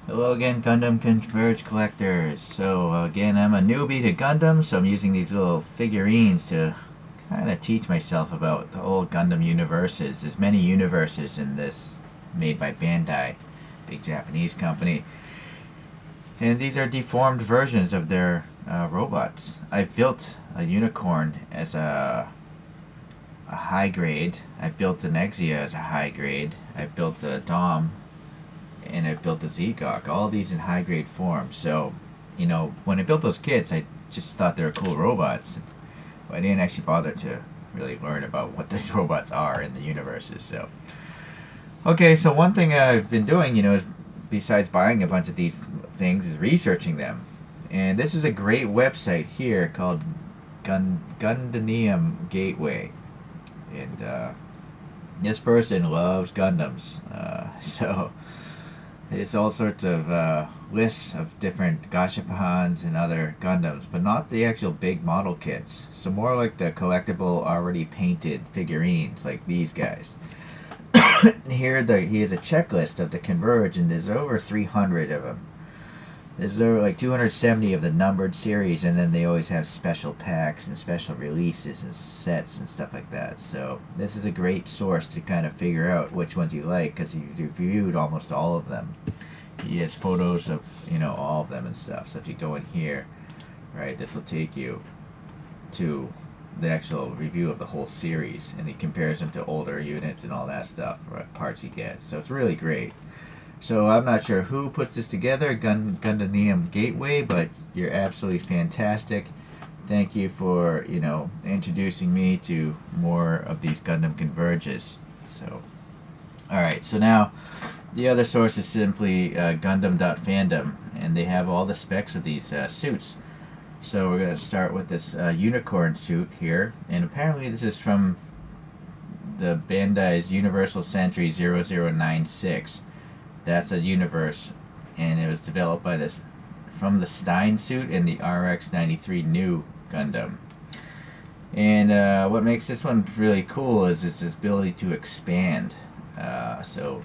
Hello again, Gundam Converge collectors. So again, I'm a newbie to Gundam, so I'm using these little figurines to kind of teach myself about the whole Gundam universes. There's many universes in this, made by Bandai, big Japanese company, and these are deformed versions of their robots. I built a unicorn as a high grade. I built an Exia as a high grade. I built a Dom and I built a Zegok. All these in high grade form. So, when I built those kits, I just thought they were cool robots. But I didn't actually bother to really learn about what these robots are in the universes. So, okay, so one thing I've been doing, besides buying a bunch of these things, is researching them. And this is a great website here called Gundanium Gateway. And this person loves Gundams. So there's all sorts of lists of different Gashapons and other Gundams, but not the actual big model kits. So more like the collectible, already painted figurines, like these guys. Here, he has a checklist of the Converge, and there's over 300 of them. There's over like 270 of the numbered series, and then they always have special packs and special releases and sets and stuff like that. So this is a great source to kind of figure out which ones you like, because he's reviewed almost all of them. He has photos of all of them and stuff. So if you go in here, right, this will take you to the actual review of the whole series, and he compares them to older units and all that stuff, what parts he gets. So it's really great. So I'm not sure who puts this together, Gundanium Gateway, but you're absolutely fantastic. Thank you for, introducing me to more of these Gundam Converges. So, alright, so now the other source is simply Gundam.fandom, and they have all the specs of these suits. So we're going to start with this unicorn suit here, and apparently this is from the Bandai's Universal Century 0096. That's a universe, and it was developed by this from the Stein suit and the RX-93 new Gundam. And what makes this one really cool is its ability to expand. So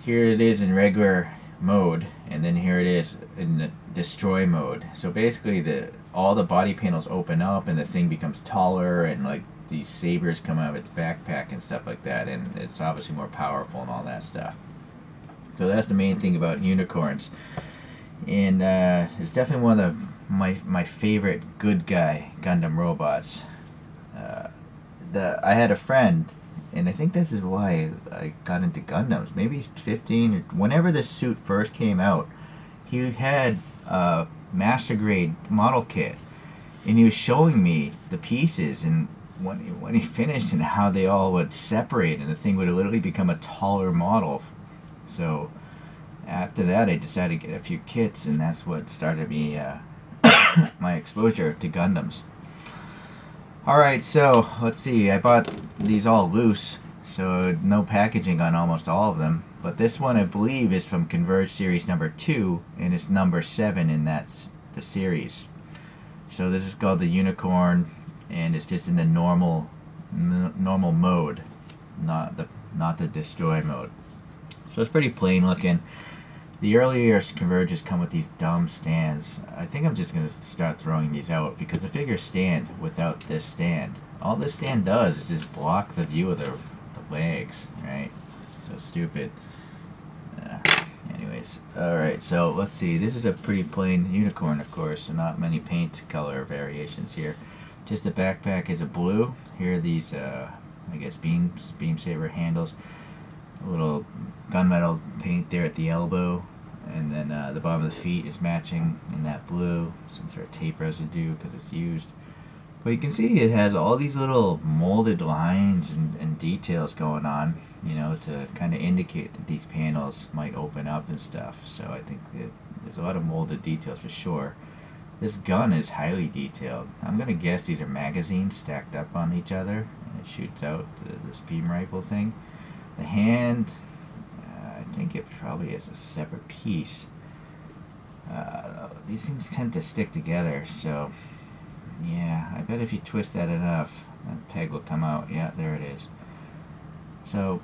here it is in regular mode, and then here it is in the destroy mode. So basically, all the body panels open up, and the thing becomes taller, and like these sabers come out of its backpack and stuff like that, and it's obviously more powerful and all that stuff. So that's the main thing about unicorns, and it's definitely one of my favorite good guy Gundam robots. I had a friend, and I think this is why I got into Gundams. Maybe 15 or whenever this suit first came out, he had a master grade model kit, and he was showing me the pieces and when he finished and how they all would separate, and the thing would literally become a taller model. So after that, I decided to get a few kits, and that's what started me my exposure to Gundams. Alright, so let's see. I bought these all loose, so no packaging on almost all of them. But this one, I believe, is from Converge Series number 2, and it's number 7 in the series. So this is called the Unicorn, and it's just in the normal mode, not the destroy mode. So it's pretty plain looking. The earlier Converges come with these dumb stands. I think I'm just going to start throwing these out, because the figures stand without this stand. All this stand does is just block the view of the legs, right? So stupid. Anyways, alright, so let's see. This is a pretty plain unicorn, of course, so not many paint color variations here. Just the backpack is a blue. Here are these, I guess, beam saber handles. A little gunmetal paint there at the elbow, and then the bottom of the feet is matching in that blue, some sort of tape residue because it's used. But you can see it has all these little molded lines and details going on, to kind of indicate that these panels might open up and stuff. So I think there's a lot of molded details for sure. This gun is highly detailed. I'm gonna guess these are magazines stacked up on each other, and it shoots out this beam rifle thing. The hand, I think it probably is a separate piece. These things tend to stick together, so yeah, I bet if you twist that enough, that peg will come out. Yeah, there it is. So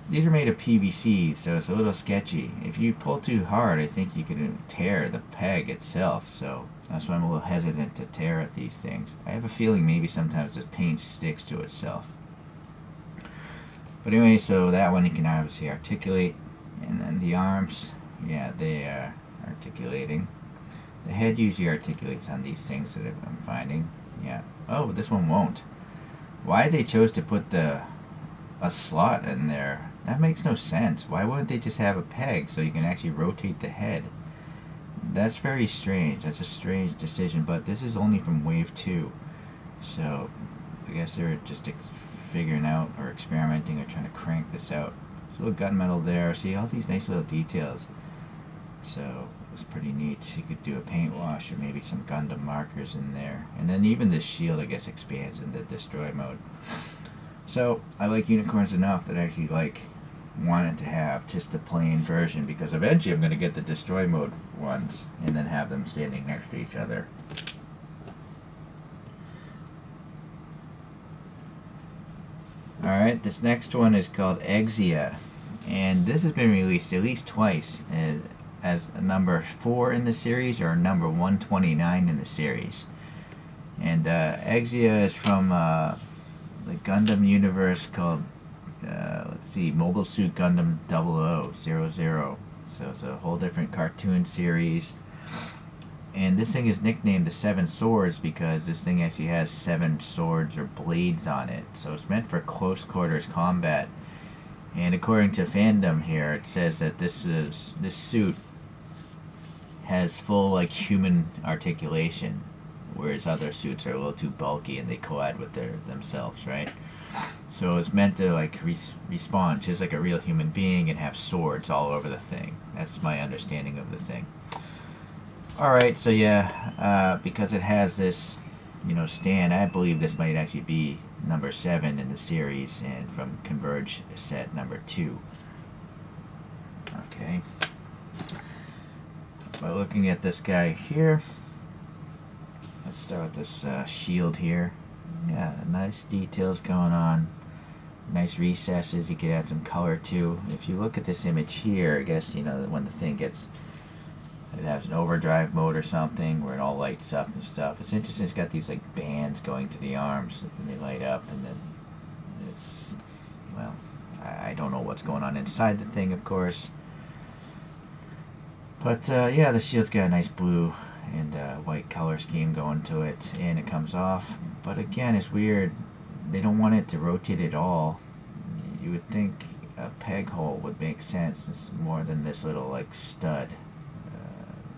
These are made of PVC, so it's a little sketchy. If you pull too hard, I think you can tear the peg itself, so that's why I'm a little hesitant to tear at these things. I have a feeling maybe sometimes the paint sticks to itself. But anyway, so that one you can obviously articulate, and then the arms, yeah, they are articulating. The head usually articulates on these things that I'm finding. Yeah. Oh, this one won't. Why they chose to put a slot in there, that makes no sense. Why wouldn't they just have a peg so you can actually rotate the head? That's very strange. That's a strange decision, but this is only from wave 2. So I guess they're just figuring out or experimenting or trying to crank this out. So a little gunmetal there. See all these nice little details. So it's pretty neat. You could do a paint wash or maybe some Gundam markers in there. And then even this shield, I guess, expands into destroy mode. So I like unicorns enough that I actually wanted to have just the plain version, because eventually I'm going to get the destroy mode ones and then have them standing next to each other. Alright, this next one is called Exia, and this has been released at least twice as a number 4 in the series or number 129 in the series. And Exia is from the Gundam universe called, let's see, Mobile Suit Gundam 0000. So it's a whole different cartoon series. And this thing is nicknamed the 7 Swords because this thing actually has 7 swords or blades on it. So it's meant for close quarters combat. And according to fandom here, it says that this suit has full human articulation, whereas other suits are a little too bulky and they collide with themselves, right? So it's meant to respond just like a real human being and have swords all over the thing. That's my understanding of the thing. Alright, so yeah, because it has this, stand, I believe this might actually be number 7 in the series and from Converge set number 2. Okay. By looking at this guy here, let's start with this shield here. Yeah, nice details going on. Nice recesses. You could add some color to. If you look at this image here, I guess, when the thing it has an overdrive mode or something where it all lights up and stuff. It's interesting. It's got these bands going to the arms and they light up, and then it's, well, I don't know what's going on inside the thing, of course. But yeah, the shield's got a nice blue and white color scheme going to it, and it comes off. But again, it's weird. They don't want it to rotate at all. You would think a peg hole would make sense. It's more than this little stud.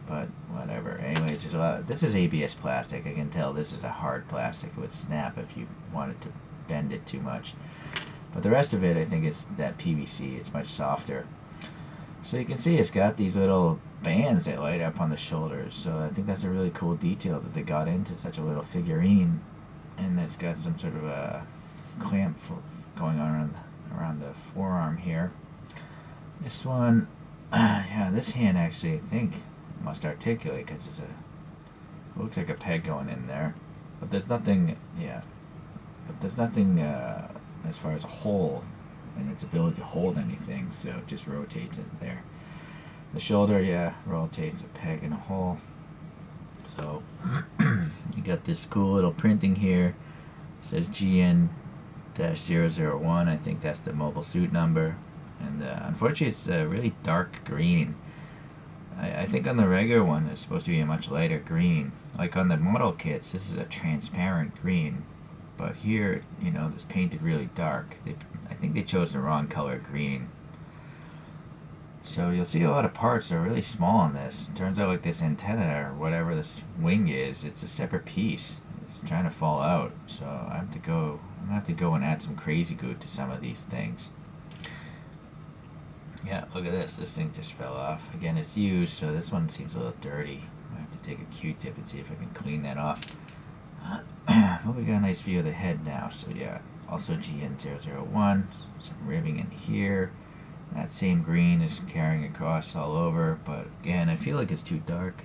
But whatever. Anyways, this is ABS plastic. I can tell this is a hard plastic. It would snap if you wanted to bend it too much. But the rest of it, I think, is that PVC. It's much softer. So you can see it's got these little bands that light up on the shoulders. So I think that's a really cool detail that they got into such a little figurine. And it's got some sort of a clamp going on around the forearm here. This one, yeah, this hand actually, I think, must articulate because it looks like a peg going in there. But there's nothing, yeah. But there's nothing as far as a hole and its ability to hold anything, so it just rotates it there. The shoulder, yeah, rotates a peg in a hole. So you got this cool little printing here. It says GN-001. I think that's the mobile suit number. And unfortunately, it's really dark green. I think on the regular one, it's supposed to be a much lighter green. Like on the model kits, this is a transparent green. But here, it's painted really dark. I think they chose the wrong color green. So you'll see a lot of parts that are really small on this. It turns out this antenna or whatever this wing is, it's a separate piece. It's trying to fall out. So I'm gonna have to go and add some crazy glue to some of these things. Yeah, look at this. This thing just fell off. Again, it's used, so this one seems a little dirty. I have to take a Q-tip and see if I can clean that off. Well, we got a nice view of the head now. So yeah, also GN-001. Some ribbing in here. That same green is carrying across all over, but again, I feel like it's too dark.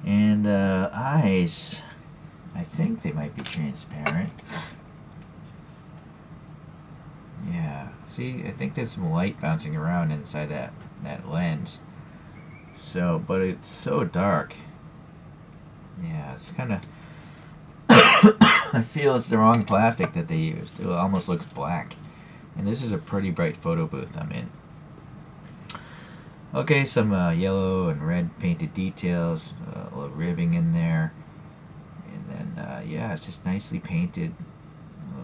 And the eyes, I think they might be transparent. Yeah, See, I think there's some light bouncing around inside that lens. So, but it's so dark. Yeah, it's kind of. I feel it's the wrong plastic that they used. It almost looks black. And this is a pretty bright photo booth I'm in. Okay, some yellow and red painted details, a little ribbing in there. And then, yeah, it's just nicely painted.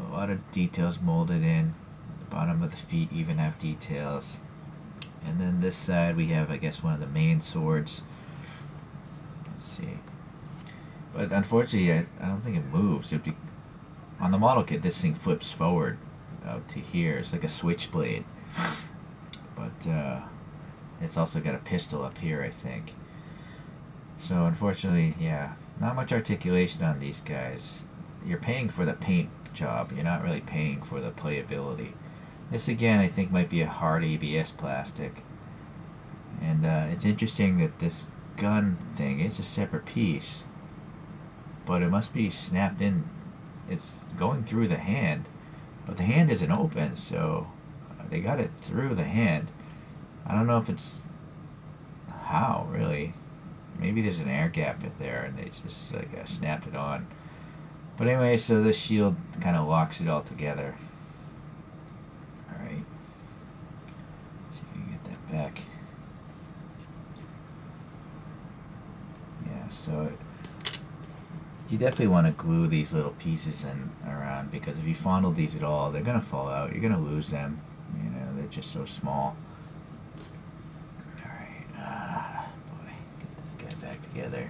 A lot of details molded in. The bottom of the feet even have details. And then this side we have, I guess, one of the main swords. Let's see. But unfortunately, I don't think it moves. On the model kit, this thing flips forward out to here. It's like a switchblade. But it's also got a pistol up here, I think. So unfortunately, yeah, not much articulation on these guys. You're paying for the paint job. You're not really paying for the playability. This again, I think, might be a hard ABS plastic. And it's interesting that this gun thing is a separate piece, but it must be snapped in. It's going through the hand, but the hand isn't open, so they got it through the hand. I don't know if it's how, really. Maybe there's an air gap in there and they just like snapped it on. But anyway, so this shield kind of locks it all together. Alright. See if we can get that back. Yeah, so you definitely want to glue these little pieces in around, because if you fondle these at all, they're going to fall out. You're going to lose them. You know, they're just so small. Boy, get this guy back together.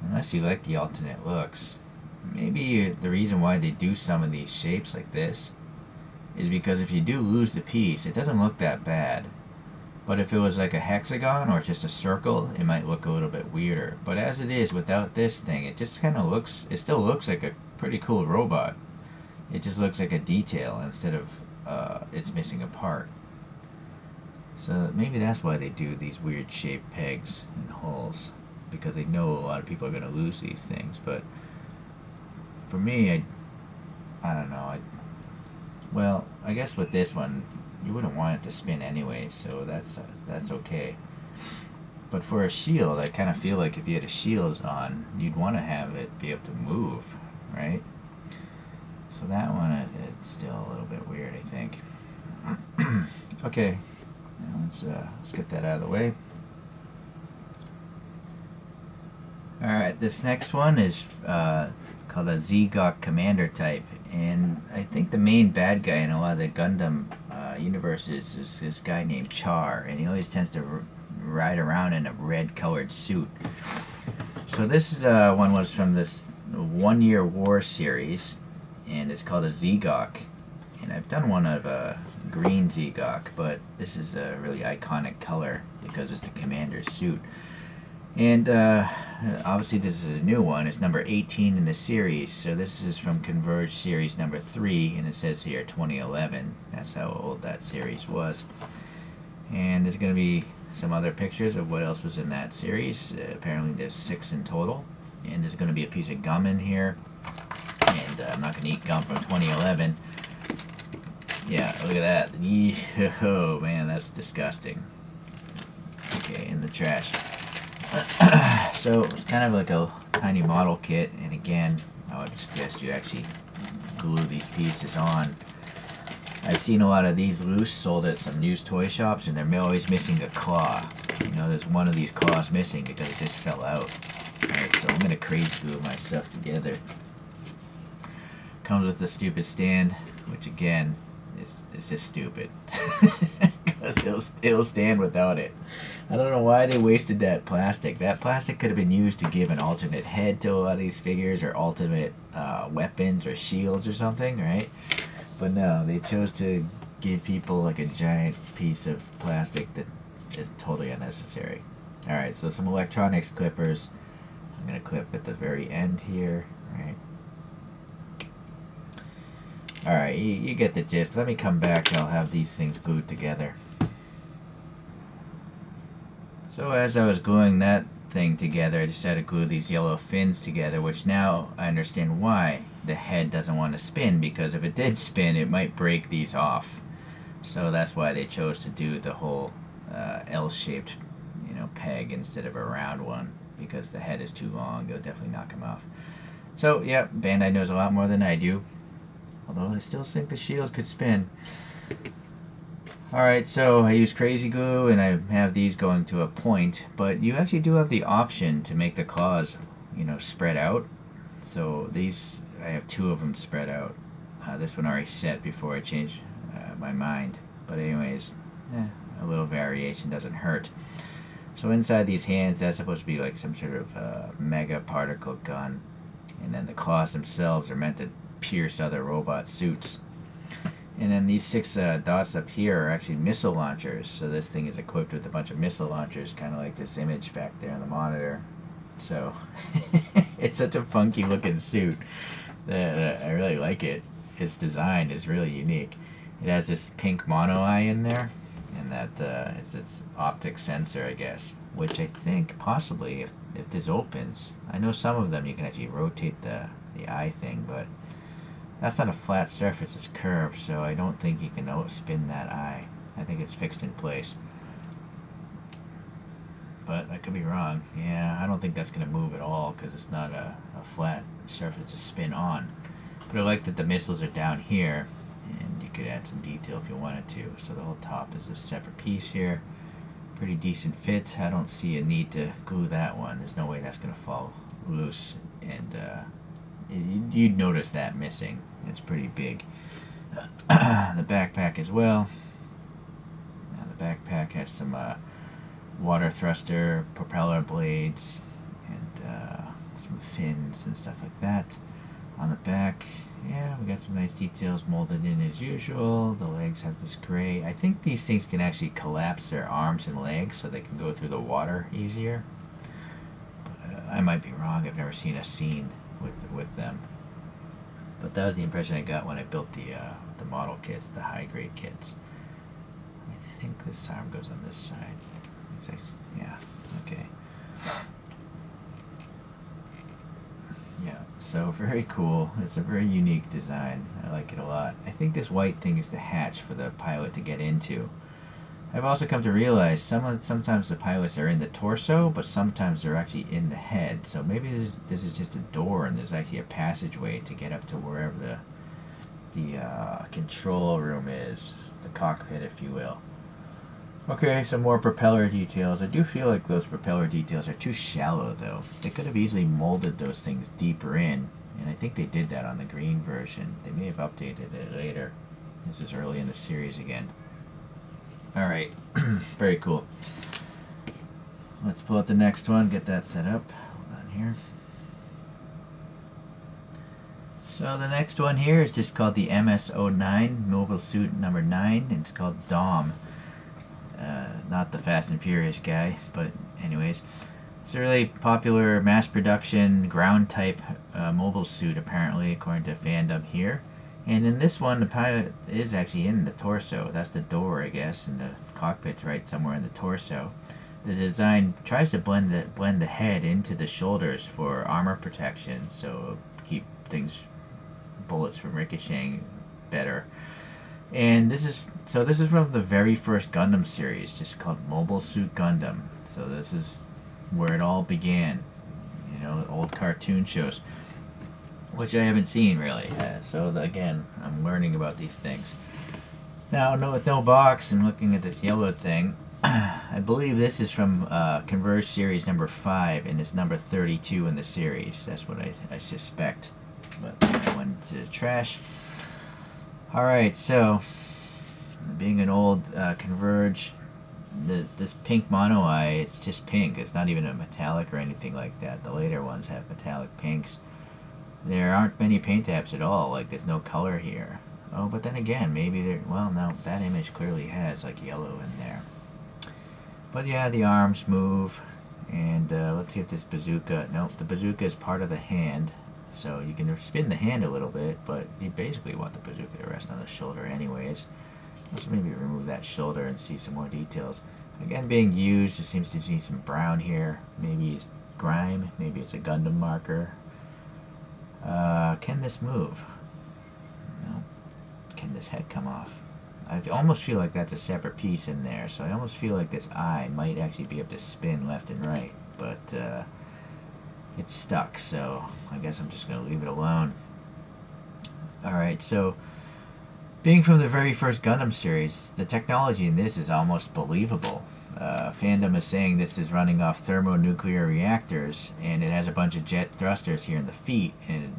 Unless you like the alternate looks. Maybe the reason why they do some of these shapes like this is because if you do lose the piece, it doesn't look that bad. But if it was like a hexagon or just a circle, it might look a little bit weirder. But as it is, without this thing, it just kind of looks, it still looks like a pretty cool robot. It just looks like a detail instead of it's missing a part. So maybe that's why they do these weird shaped pegs and holes, because they know a lot of people are going to lose these things. But for me, I don't know. Well, I guess with this one, you wouldn't want it to spin anyway, so that's okay. But for a shield, I kind of feel like if you had a shield on, you'd want to have it be able to move, right? So that one, it's still a little bit weird, I think. Okay, now let's get that out of the way. Alright, this next one is called a Zegok Commander type, and I think the main bad guy in a lot of the Gundam universes is this guy named Char, and he always tends to ride around in a red colored suit. So this one was from this 1 Year War series, and it's called a Zegok, and I've done one of a green Zegok, but this is a really iconic color because it's the commander's suit. And obviously this is a new one. It's number 18 in the series. So this is from Converge series number 3, and it says here 2011. That's how old that series was. And there's going to be some other pictures of what else was in that series. Apparently there's 6 in total. And there's going to be a piece of gum in here. And I'm not going to eat gum from 2011. Yeah, look at that. Oh man, that's disgusting. Okay, in the trash. So it's kind of like a tiny model kit, and again, I would suggest you actually glue these pieces on. I've seen a lot of these loose sold at some used toy shops, and they're always missing a claw. You know, there's one of these claws missing because it just fell out. Alright, so I'm going to crazy glue my stuff together. Comes with a stupid stand, which again, is just stupid. Because it'll stand without it. I don't know why they wasted that plastic. That plastic could have been used to give an alternate head to a lot of these figures, or alternate weapons or shields or something, right? But no, they chose to give people like a giant piece of plastic that is totally unnecessary. Alright, so some electronics clippers. I'm going to clip at the very end here, right? Alright, you get the gist. Let me come back and I'll have these things glued together. So as I was gluing that thing together, I decided to glue these yellow fins together, which now I understand why. the head doesn't want to spin, because if it did spin, it might break these off. So that's why they chose to do the whole L-shaped, peg instead of a round one, because the head is too long. It'll definitely knock them off. So yeah, Bandai knows a lot more than I do. Although I still think the shield could spin. Alright, so I use crazy glue and I have these going to a point, but you actually do have the option to make the claws, spread out. So these, I have 2 of them spread out. This one already set before I changed my mind. But anyways, a little variation doesn't hurt. So inside these hands, that's supposed to be like some sort of mega particle gun. And then the claws themselves are meant to pierce other robot suits. And then these 6 dots up here are actually missile launchers. So this thing is equipped with a bunch of missile launchers, kind of like this image back there on the monitor. So it's such a funky looking suit that I really like it. Its design is really unique. It has this pink mono eye in there, and that is its optic sensor, I guess. Which I think possibly, if this opens, I know some of them you can actually rotate the eye thing, but that's not a flat surface, it's curved, so I don't think you can spin that eye. I think it's fixed in place. But I could be wrong. Yeah, I don't think that's going to move at all, because it's not a flat surface to spin on. But I like that the missiles are down here, and you could add some detail if you wanted to. So the whole top is a separate piece here. Pretty decent fit. I don't see a need to glue that one. There's no way that's going to fall loose, and you'd notice that missing. It's pretty big. The backpack as well. Now the backpack has some water thruster, propeller blades, and some fins and stuff like that. On the back, yeah, we got some nice details molded in as usual. The legs have this gray. I think these things can actually collapse their arms and legs so they can go through the water easier. But, I might be wrong. I've never seen a scene with them. But that was the impression I got when I built the model kits, the high grade kits. I think this arm goes on this side. Yeah, okay. Yeah, so very cool. It's a very unique design. I like it a lot. I think this white thing is the hatch for the pilot to get into. I've also come to realize sometimes the pilots are in the torso, but sometimes they're actually in the head. So maybe this is just a door, and there's actually a passageway to get up to wherever the control room is, the cockpit, if you will. Okay, some more propeller details. I do feel like those propeller details are too shallow, though. They could have easily molded those things deeper in, and I think they did that on the green version. They may have updated it later. This is early in the series again. Alright, very cool. Let's pull out the next one, get that set up. Hold on here. So the next one here is just called the MS-09, Mobile Suit number 9, and it's called Dom. Not the Fast and Furious guy, but anyways. It's a really popular mass production ground type mobile suit, apparently, according to fandom here. And in this one, the pilot is actually in the torso. That's the door, I guess, and the cockpit's right somewhere in the torso. The design tries to blend the head into the shoulders for armor protection, so keep bullets from ricocheting better. And this is from the very first Gundam series, just called Mobile Suit Gundam. So this is where it all began, old cartoon shows, which I haven't seen really. So again, I'm learning about these things. Now, with no box and looking at this yellow thing, I believe this is from Converge series number 5, and it's number 32 in the series. That's what I suspect. But I went to the trash. Alright, so, being an old Converge, this pink mono eye, it's just pink. It's not even a metallic or anything like that. The later ones have metallic pinks. There aren't many paint apps at all, like there's no color here. Oh, but then again, maybe no, that image clearly has like yellow in there. But yeah, the arms move, and let's see if this bazooka, nope, the bazooka is part of the hand. So you can spin the hand a little bit, but you basically want the bazooka to rest on the shoulder anyways. Let's maybe remove that shoulder and see some more details. Again, being used, it seems to be some brown here. Maybe it's grime, maybe it's a Gundam marker. Can this move? No. Can this head come off? I almost feel like that's a separate piece in there, so I almost feel like this eye might actually be able to spin left and right, but it's stuck, so I guess I'm just going to leave it alone. Alright, so being from the very first Gundam series, the technology in this is almost believable. Fandom is saying this is running off thermonuclear reactors, and it has a bunch of jet thrusters here in the feet, and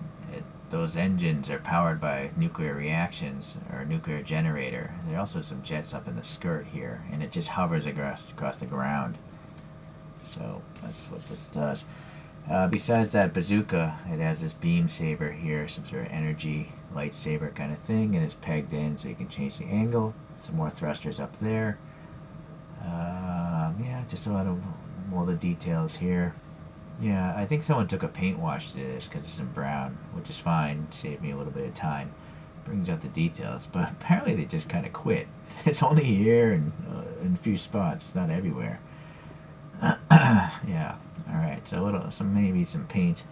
those engines are powered by nuclear reactions or a nuclear generator. There are also some jets up in the skirt here, and it just hovers across the ground. So that's what this does. Besides that bazooka, it has this beam saber here, some sort of energy lightsaber kind of thing, and it's pegged in so you can change the angle. Some more thrusters up there. Yeah, just a lot of molded details here. Yeah, I think someone took a paint wash to this because it's in brown, which is fine. Saved me a little bit of time. Brings out the details, but apparently they just kind of quit. It's only here and in a few spots, not everywhere. Yeah. All right. So maybe some paint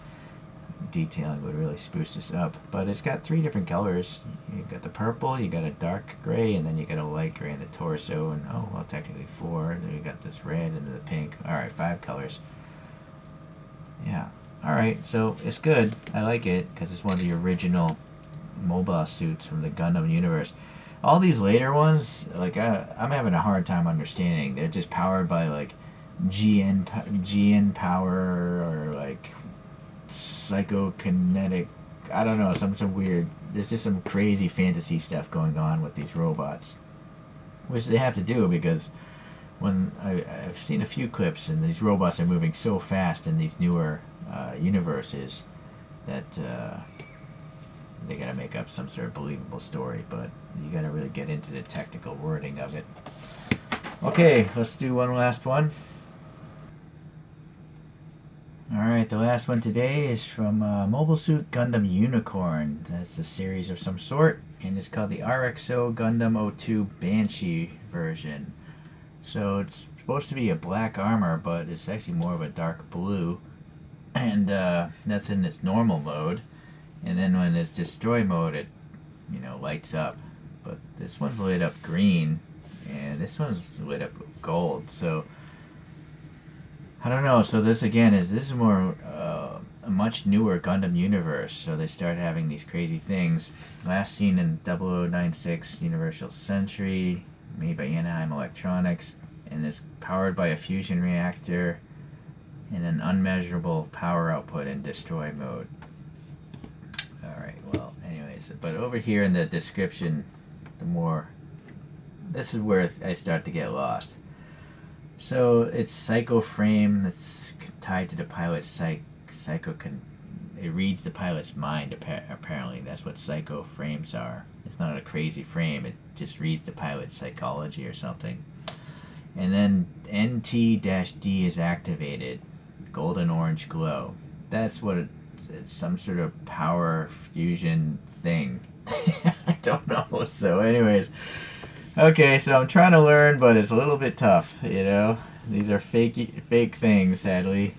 detailing would really spruce this up. But it's got 3 different colors. You got the purple, you got a dark gray, and then you got a light gray in the torso. And oh, well, technically 4. And then you got this red and the pink. All right, 5 colors. Yeah. Alright, so it's good. I like it because it's one of the original mobile suits from the Gundam universe. All these later ones, like I'm having a hard time understanding. They're just powered by like GN power or like psychokinetic. I don't know, some weird. There's just some crazy fantasy stuff going on with these robots, which they have to do because when I've seen a few clips and these robots are moving so fast in these newer universes that they gotta make up some sort of believable story, but you gotta really get into the technical wording of it. Okay, let's do one last one. Alright, the last one today is from Mobile Suit Gundam Unicorn. That's a series of some sort, and it's called the RXO Gundam 02 Banshee version. So it's supposed to be a black armor, but it's actually more of a dark blue, and that's in its normal mode. And then when it's destroy mode, it lights up. But this one's lit up green, and this one's lit up gold. So I don't know. So this is more a much newer Gundam universe. So they start having these crazy things. Last seen in 0096 Universal Century, made by Anaheim Electronics, and it's powered by a fusion reactor and an unmeasurable power output in destroy mode. Alright, well, anyways, but over here in the description, this is where I start to get lost. So it's psycho frame that's tied to the pilot's it reads the pilot's mind, apparently. That's what psycho frames are. It's not a crazy frame, it just reads the pilot's psychology or something. And then NT-D is activated. Golden orange glow. That's what it's some sort of power fusion thing. I don't know. So anyways, okay, so I'm trying to learn, but it's a little bit tough, These are fake things, sadly.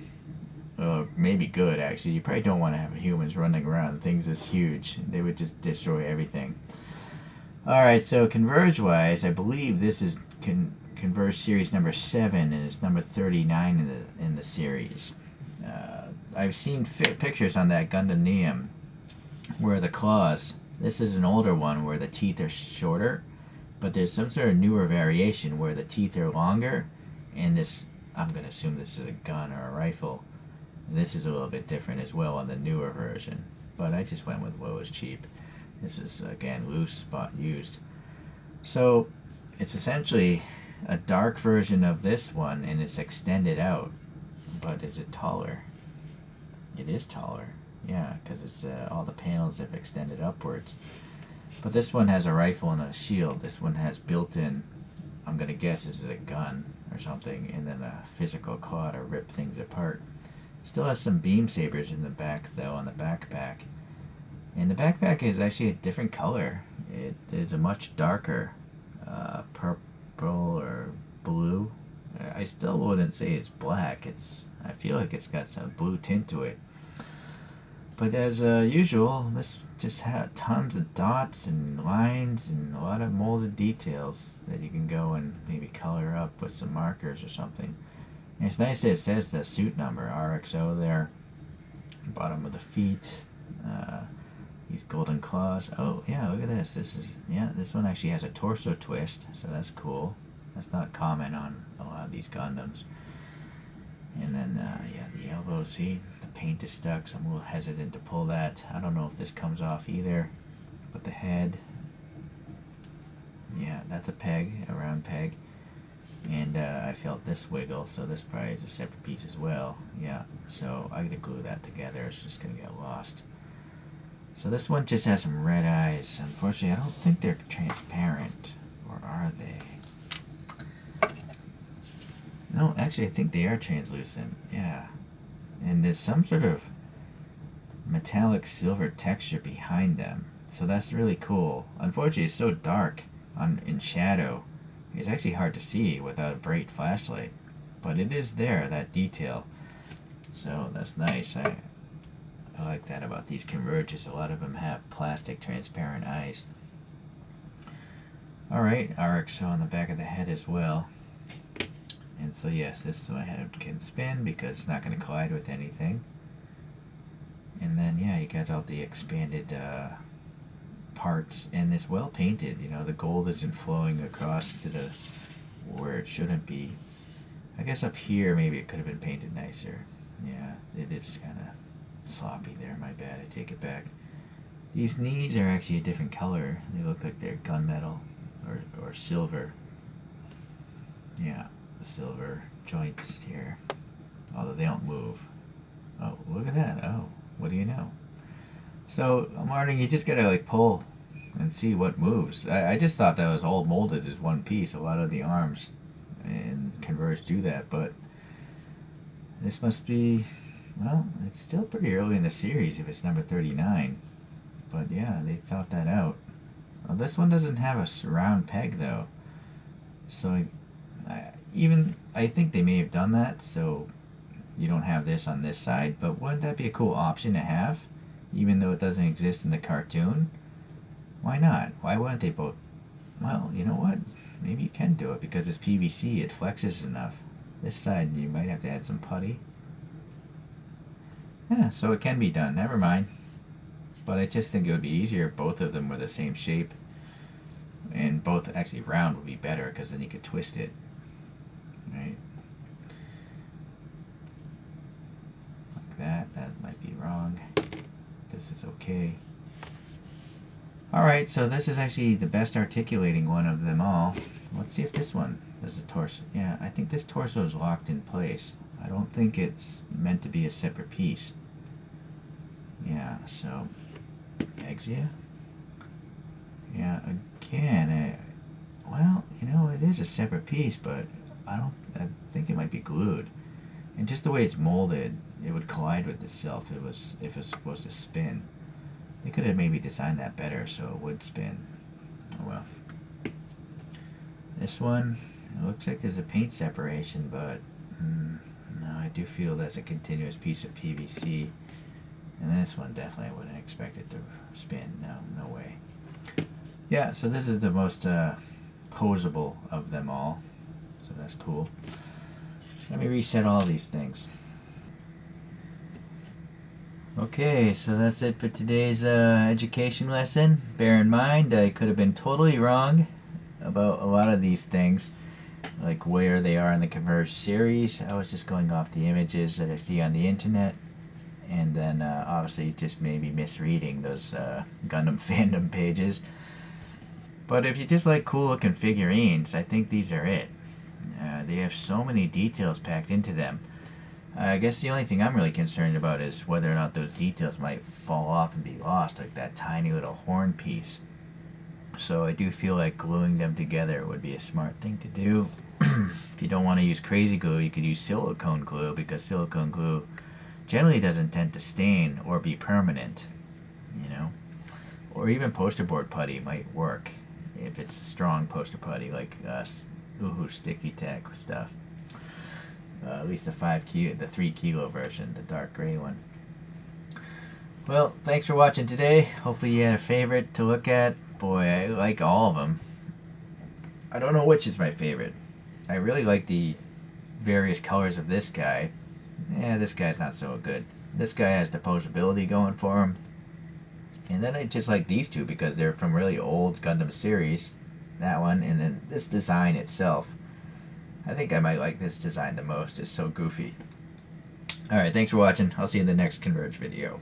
Maybe good, actually. You probably don't want to have humans running around things this huge. They would just destroy everything. Alright, so Converge-wise, I believe this is Converge series number 7, and it's number 39 in the series. I've seen pictures on that Gundam Neum where the claws, this is an older one where the teeth are shorter, but there's some sort of newer variation where the teeth are longer, and this, I'm going to assume this is a gun or a rifle. And this is a little bit different as well on the newer version, but I just went with what was cheap. This is, again, loose spot used. So it's essentially a dark version of this one, and it's extended out. But is it taller? It is taller, yeah, because it's all the panels have extended upwards. But this one has a rifle and a shield. This one has built-in, I'm going to guess, is it a gun or something, and then a physical claw to rip things apart. Still has some beam sabers in the back, though, on the backpack. And the backpack is actually a different color. It is a much darker purple or blue. I still wouldn't say it's black. I feel like it's got some blue tint to it. But as usual, this just had tons of dots and lines and a lot of molded details that you can go and maybe color up with some markers or something. And it's nice that it says the suit number, RXO there, bottom of the feet, uh, these golden claws. Oh yeah, look at this. This one actually has a torso twist, so that's cool. That's not common on a lot of these Gundams. And then, yeah, the elbow, see, the paint is stuck, so I'm a little hesitant to pull that. I don't know if this comes off either. But the head, yeah, that's a peg, a round peg. And I felt this wiggle, so this probably is a separate piece as well. Yeah, so I gotta glue that together. It's just gonna get lost. So this one just has some red eyes. Unfortunately, I don't think they're transparent. Or are they? No, actually, I think they are translucent. Yeah. And there's some sort of metallic silver texture behind them. So that's really cool. Unfortunately, it's so dark in shadow. It's actually hard to see without a bright flashlight. But it is there, that detail. So that's nice. I like that about these Converges. A lot of them have plastic transparent eyes. Alright, RXO on the back of the head as well. And so yes, this my head can spin because it's not going to collide with anything. And then yeah, you got all the expanded parts, and it's well painted. You know, the gold isn't flowing across to the where it shouldn't be. I guess up here maybe it could have been painted nicer. Yeah, it is kind of sloppy there. My bad. I take it back. These knees are actually a different color. They look like they're gunmetal or silver. Yeah, silver joints here, although they don't move. Oh, look at that. Oh, what do you know? So I'm learning you just gotta like pull and see what moves. I just thought that was all molded as one piece. A lot of the arms and Converge do that, but this must be, well, it's still pretty early in the series if it's number 39. But yeah, they thought that out. Well, this one doesn't have a round peg though, so I think they may have done that so you don't have this on this side, but wouldn't that be a cool option to have, even though it doesn't exist in the cartoon? Why not? Why wouldn't they both? Well, you know what? Maybe you can do it because it's PVC, it flexes enough. This side you might have to add some putty. Yeah, so it can be done, never mind. But I just think it would be easier if both of them were the same shape. And both actually round would be better because then you could twist it. Right? Like that. That might be wrong. This is okay. Alright, so this is actually the best articulating one of them all. Let's see if this one does the torso. Yeah, I think this torso is locked in place. I don't think it's meant to be a separate piece. Yeah, so Exia. Yeah, again, well, you know, it is a separate piece, but I think it might be glued. And just the way it's molded, it would collide with itself if it was supposed to spin. They could have maybe designed that better so it would spin. Oh well. This one, it looks like there's a paint separation, but no, I do feel that's a continuous piece of PVC. And this one definitely I wouldn't expect it to spin. No way. Yeah, so this is the most posable of them all. So that's cool. Let me reset all these things. Okay, so that's it for today's education lesson. Bear in mind, I could have been totally wrong about a lot of these things, like where they are in the Converge series. I was just going off the images that I see on the internet, and then obviously just maybe misreading those Gundam fandom pages. But if you just like cool looking figurines, I think these are it. They have so many details packed into them. I guess the only thing I'm really concerned about is whether or not those details might fall off and be lost, like that tiny little horn piece. So I do feel like gluing them together would be a smart thing to do. If you don't want to use crazy glue, you could use silicone glue, because silicone glue generally doesn't tend to stain or be permanent, you know. Or even poster board putty might work if it's a strong poster putty like Uhu Sticky Tack stuff. At least the 3 kilo version, the dark gray one. Well, thanks for watching today. Hopefully you had a favorite to look at. Boy, I like all of them. I don't know which is my favorite. I really like the various colors of this guy. Yeah, this guy's not so good. This guy has the posability going for him. And then I just like these two because they're from really old Gundam series. That one, and then this design itself. I think I might like this design the most. It's so goofy. Alright, thanks for watching. I'll see you in the next Converge video.